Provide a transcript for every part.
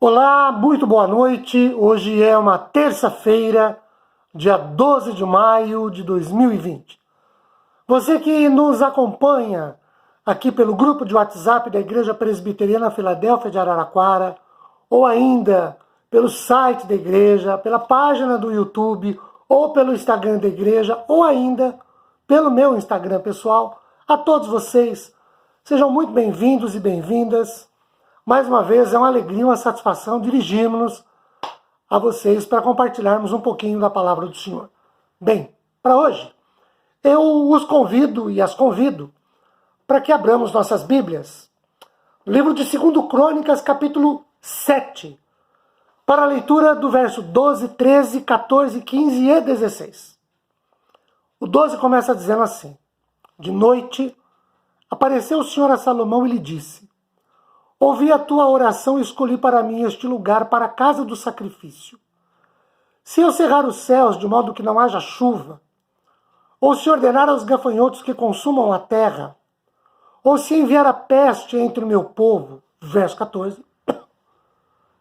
Olá, muito boa noite. Hoje é uma terça-feira, dia 12 de maio de 2020. Você que nos acompanha aqui pelo grupo de WhatsApp da Igreja Presbiteriana Filadélfia de Araraquara, ou ainda pelo site da igreja, pela página do YouTube, ou pelo Instagram da igreja, ou ainda pelo meu Instagram pessoal, a todos vocês, sejam muito bem-vindos e bem-vindas. Mais uma vez, é uma alegria, uma satisfação dirigirmos-nos a vocês para compartilharmos um pouquinho da palavra do Senhor. Bem, para hoje, eu os convido e as convido para que abramos nossas Bíblias. Livro de 2 Crônicas, capítulo 7, para a leitura do verso 12, 13, 14, 15 e 16. O 12 começa dizendo assim: De noite, apareceu o Senhor a Salomão e lhe disse: Ouvi a tua oração e escolhi para mim este lugar para a casa do sacrifício. Se eu cerrar os céus de modo que não haja chuva, ou se ordenar aos gafanhotos que consumam a terra, ou se enviar a peste entre o meu povo, verso 14,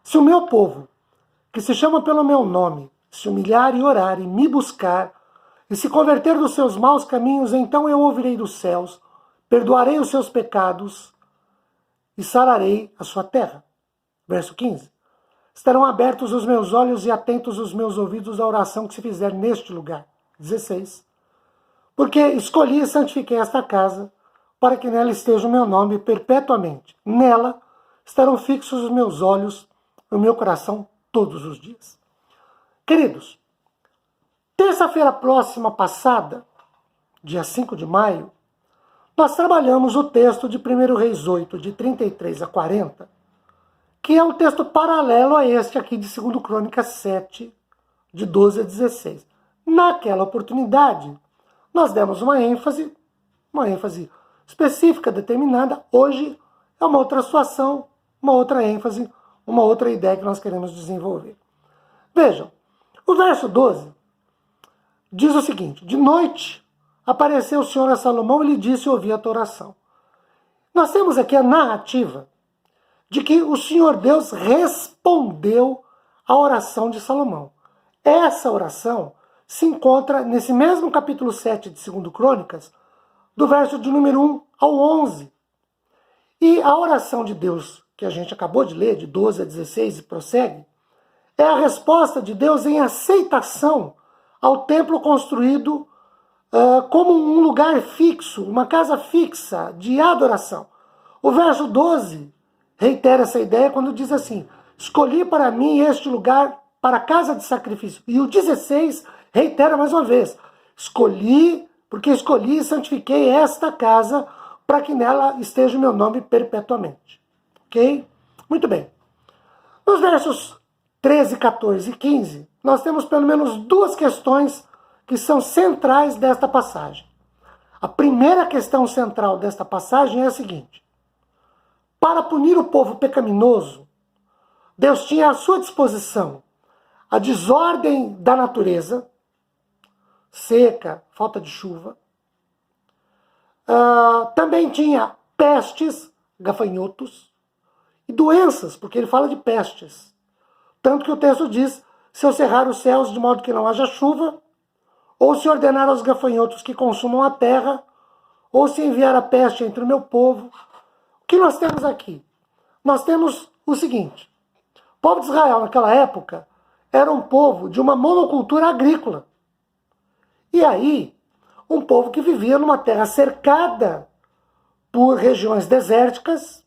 se o meu povo, que se chama pelo meu nome, se humilhar e orar e me buscar, e se converter dos seus maus caminhos, então eu ouvirei dos céus, perdoarei os seus pecados e sararei a sua terra. Verso 15. Estarão abertos os meus olhos e atentos os meus ouvidos à oração que se fizer neste lugar. 16. Porque escolhi e santifiquei esta casa, para que nela esteja o meu nome perpetuamente. Nela estarão fixos os meus olhos e o meu coração todos os dias. Queridos, terça-feira próxima passada, dia 5 de maio, nós trabalhamos o texto de 1 Reis 8, de 33 a 40, que é um texto paralelo a este aqui de 2 Crônicas 7, de 12 a 16. Naquela oportunidade, nós demos uma ênfase específica, determinada. Hoje é uma outra situação, uma outra ênfase, uma outra ideia que nós queremos desenvolver. Vejam, o verso 12 diz o seguinte: De noite apareceu o Senhor a Salomão e lhe disse: ouvi a tua oração. Nós temos aqui a narrativa de que o Senhor Deus respondeu à oração de Salomão. Essa oração se encontra nesse mesmo capítulo 7 de 2 Crônicas, do verso de número 1 ao 11. E a oração de Deus, que a gente acabou de ler, de 12 a 16 e prossegue, é a resposta de Deus em aceitação ao templo construído como um lugar fixo, uma casa fixa de adoração. O verso 12 reitera essa ideia quando diz assim: escolhi para mim este lugar para a casa de sacrifício. E o 16 reitera mais uma vez: porque escolhi e santifiquei esta casa para que nela esteja o meu nome perpetuamente. Ok? Muito bem. Nos versos 13, 14 e 15, nós temos pelo menos duas questões que são centrais desta passagem. A primeira questão central desta passagem é a seguinte: para punir o povo pecaminoso, Deus tinha à sua disposição a desordem da natureza, seca, falta de chuva. Também tinha pestes, gafanhotos, e doenças, porque ele fala de pestes. Tanto que o texto diz: se eu cerrar os céus de modo que não haja chuva, ou se ordenar aos gafanhotos que consumam a terra, ou se enviar a peste entre o meu povo. O que nós temos aqui? Nós temos o seguinte: o povo de Israel naquela época era um povo de uma monocultura agrícola. E aí, um povo que vivia numa terra cercada por regiões desérticas,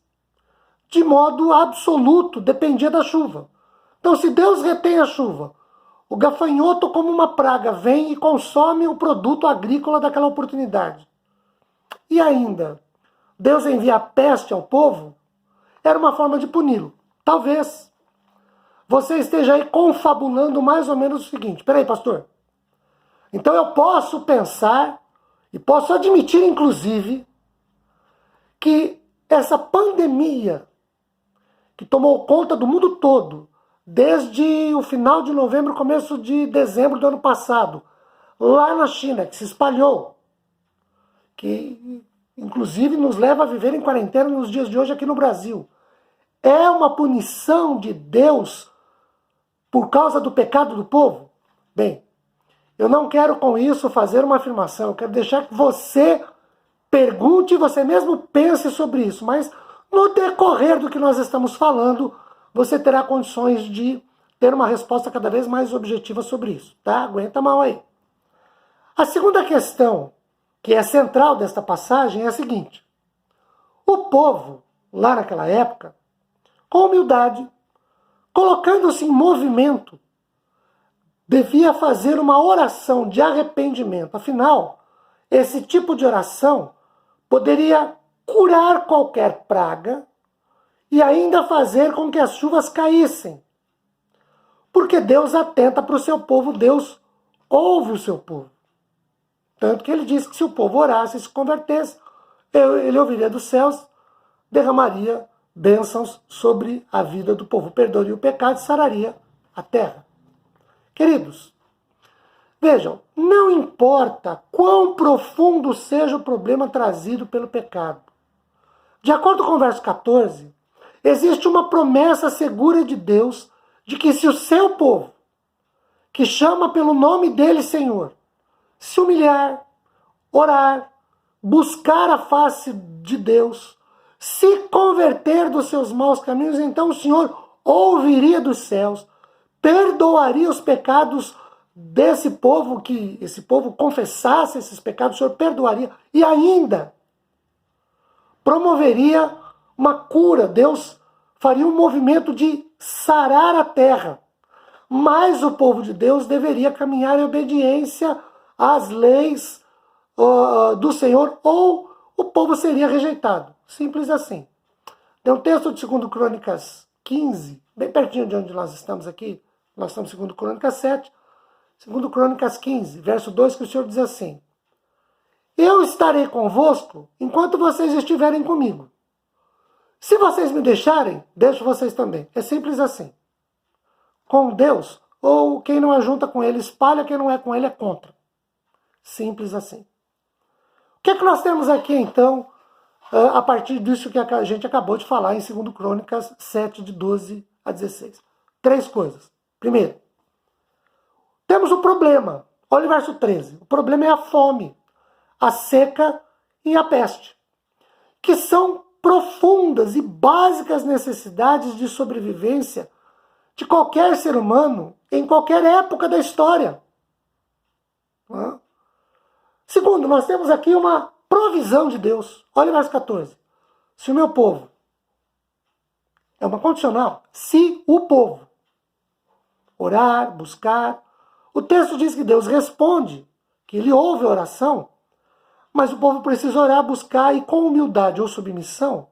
de modo absoluto, dependia da chuva. Então, se Deus retém a chuva, o gafanhoto, como uma praga, vem e consome o produto agrícola daquela oportunidade. E ainda, Deus envia a peste ao povo, era uma forma de puni-lo. Talvez você esteja aí confabulando mais ou menos o seguinte: peraí, pastor, então eu posso pensar, e posso admitir, inclusive, que essa pandemia que tomou conta do mundo todo, desde o final de novembro, começo de dezembro do ano passado, lá na China, que se espalhou, que inclusive nos leva a viver em quarentena nos dias de hoje aqui no Brasil. é uma punição de Deus por causa do pecado do povo? Bem, eu não quero com isso fazer uma afirmação, eu quero deixar que você pergunte e você mesmo pense sobre isso, mas no decorrer do que nós estamos falando, você terá condições de ter uma resposta cada vez mais objetiva sobre isso, tá? Aguenta a mão aí. A segunda questão, que é central desta passagem, é a seguinte: o povo, lá naquela época, com humildade, colocando-se em movimento, devia fazer uma oração de arrependimento. Afinal, esse tipo de oração poderia curar qualquer praga e ainda fazer com que as chuvas caíssem. Porque Deus atenta para o seu povo, Deus ouve o seu povo. Tanto que ele disse que se o povo orasse e se convertesse, ele ouviria dos céus, derramaria bênçãos sobre a vida do povo, perdoaria o pecado e sararia a terra. Queridos, vejam, não importa quão profundo seja o problema trazido pelo pecado. De acordo com o verso 14, existe uma promessa segura de Deus de que se o seu povo, que chama pelo nome dele, Senhor, se humilhar, orar, buscar a face de Deus, se converter dos seus maus caminhos, então o Senhor ouviria dos céus, perdoaria os pecados desse povo, que esse povo confessasse esses pecados, o Senhor perdoaria e ainda promoveria uma cura. Deus faria um movimento de sarar a terra. Mas o povo de Deus deveria caminhar em obediência às leis do Senhor, ou o povo seria rejeitado. Simples assim. Tem um texto de 2 Crônicas 15, bem pertinho de onde nós estamos aqui. Nós estamos em 2 Crônicas 7, 2 Crônicas 15, verso 2, que o Senhor diz assim: eu estarei convosco enquanto vocês estiverem comigo. Se vocês me deixarem, deixo vocês também. É simples assim. Com Deus, ou quem não ajunta com ele, espalha, quem não é com ele é contra. Simples assim. O que é que nós temos aqui, então, a partir disso que a gente acabou de falar em 2 Crônicas 7, de 12 a 16? Três coisas. Primeiro, temos o problema. Olha o verso 13. O problema é a fome, a seca e a peste, que são profundas e básicas necessidades de sobrevivência de qualquer ser humano em qualquer época da história. Segundo, nós temos aqui uma provisão de Deus. Olha o verso 14. Se o meu povo, é uma condicional, se o povo orar, buscar, o texto diz que Deus responde, que ele ouve a oração, mas o povo precisa orar, buscar e com humildade ou submissão,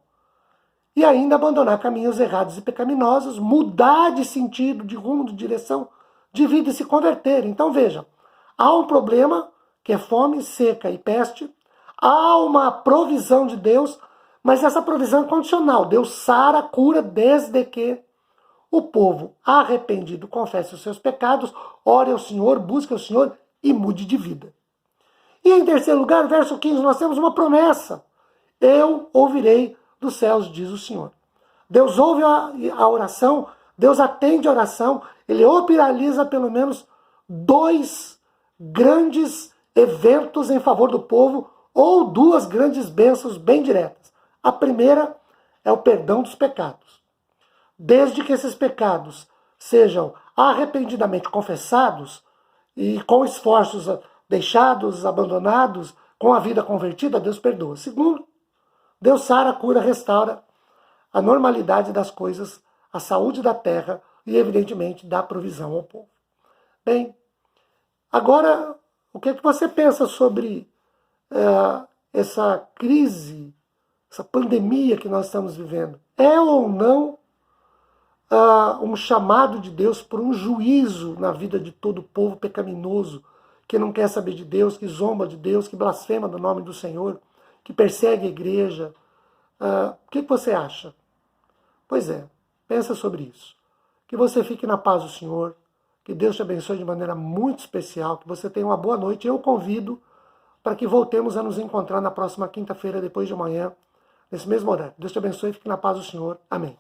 e ainda abandonar caminhos errados e pecaminosos, mudar de sentido, de rumo, de direção de vida e se converter. Então veja, há um problema que é fome, seca e peste, há uma provisão de Deus, mas essa provisão é condicional. Deus sara, cura, desde que o povo arrependido confesse os seus pecados, ore ao Senhor, busque ao Senhor e mude de vida. E em terceiro lugar, verso 15, nós temos uma promessa. Eu ouvirei dos céus, diz o Senhor. Deus ouve a oração, Deus atende a oração, ele operaaliza pelo menos 2 grandes eventos em favor do povo, ou 2 grandes bênçãos bem diretas. A primeira é o perdão dos pecados. Desde que esses pecados sejam arrependidamente confessados e com esforços deixados, abandonados, com a vida convertida, Deus perdoa. Segundo, Deus sara, cura, restaura a normalidade das coisas, a saúde da terra e, evidentemente, dá provisão ao povo. Bem, agora, o que é que você pensa sobre essa crise, essa pandemia que nós estamos vivendo? É ou não um chamado de Deus por um juízo na vida de todo o povo pecaminoso, que não quer saber de Deus, que zomba de Deus, que blasfema do nome do Senhor, que persegue a igreja? O que você acha? Pois é, pensa sobre isso. Que você fique na paz do Senhor, que Deus te abençoe de maneira muito especial, que você tenha uma boa noite. Eu convido para que voltemos a nos encontrar na próxima quinta-feira, depois de amanhã, nesse mesmo horário. Deus te abençoe e fique na paz do Senhor. Amém.